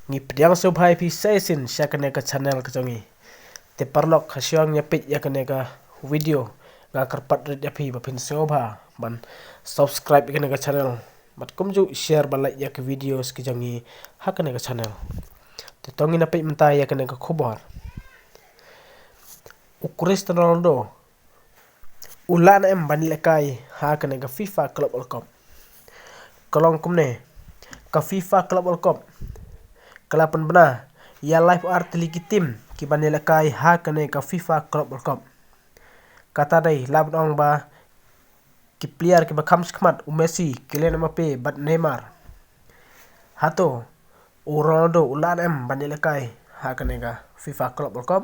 Ngi pediang subhai pi sesin syakane ka channel ka jongi. Te parlok hasyang nyapit yakane ka video ga karpat rit yapi bapin sobha ban subscribe yakane ka channel. Mat kumju share ban like yak videos ki jongi hakane ka channel. Te tongi napit mentai yakane ka khubor. Cristiano Ronaldo ulan ban lekai hakane ka FIFA Club World Cup. Kolong kumne ka FIFA Club World Cup kalapan benar ya live art ligi tim ki banela kai ha kane ka FIFA Club World Cup kata dai laban ong ba ki player ki bakam skmat Messi, Kylian Mbappe, bat Neymar hato Ronaldo ulan banela kai ha kane ka FIFA Club World Cup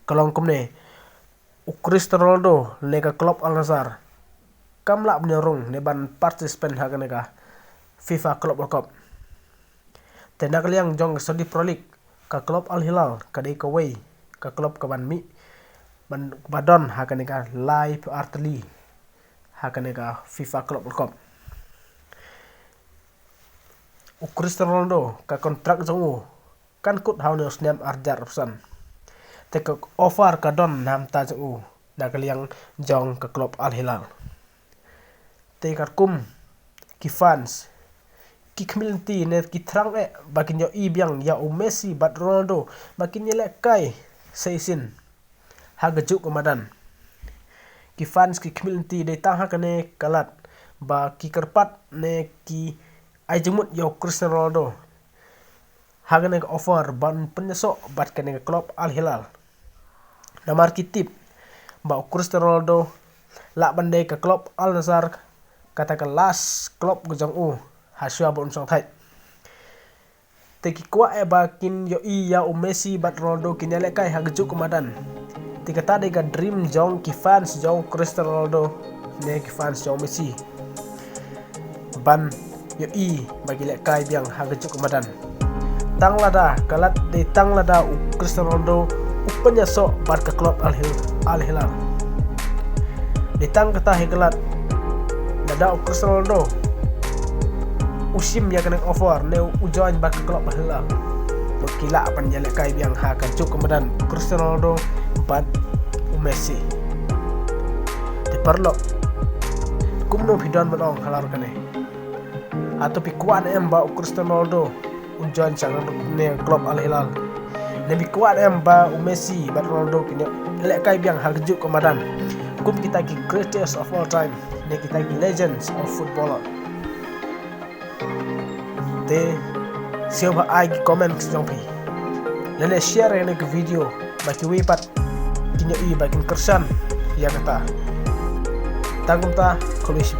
kalong kumne Cristiano Ronaldo le ka Club Al Nassr kamla bnerung ne ban participant ha kane ka FIFA Club World Cup tenak liang jong Saudi Pro League ka Club Al Hilal ka dei ka wei ka club ka ban mi ban badon hakane ka live artli hakane ka FIFA Club World Cup Cristiano Ronaldo ka kontrak jong kan kut haune snam arjar opsan te ka offer ka don nam ta jong da ka liang jong ka Club Al Hilal te ka kum ki fans ki community ne ki trang bakin yo ibiang ya Messi bat Ronaldo bakin yele kai seisin hagajuk kemadan ki fans ki community de tang hakane kalat ba ki kerpat ne ki ajemut yo Cristiano Ronaldo hagane offer ban penyeso bat kane Club Al Hilal namar kitip ba Cristiano Ronaldo la bandai ka Club Al Nassr kata ka last club gojong hasya bon song thai te ki kwa bakin yo ya Messi bat Ronaldo kinele kai hagju kumadan te kata de ga dream jong ki fans jong Cristiano Ronaldo ne ki fans jong Messi ban yo bagi le kai biang hagju kumadan tang lada kalat de tang lada Cristiano Ronaldo upanya so bat ka Club Al Hilal de tang kata hegalat dada Cristiano Ronaldo usim ya kena offer ne ujoin bak Club Al Hilal berkila pan jale kai biang ha ka cuk kemudian Cristiano Ronaldo bat Messi te perlo kumno bidon menong halar kane atau pikuan ba Cristiano Ronaldo ujoin sang ne Club Al Hilal ne pikuan ba Messi bat Ronaldo kini le kai biang ha juk kemudian kum kita ki greatest of all time ne kita ki legends of footballer te siapa ai ki comment jong pi lele share ne ke video baki wipat kinyo bakin kersan ya kata tanggung ta kolisi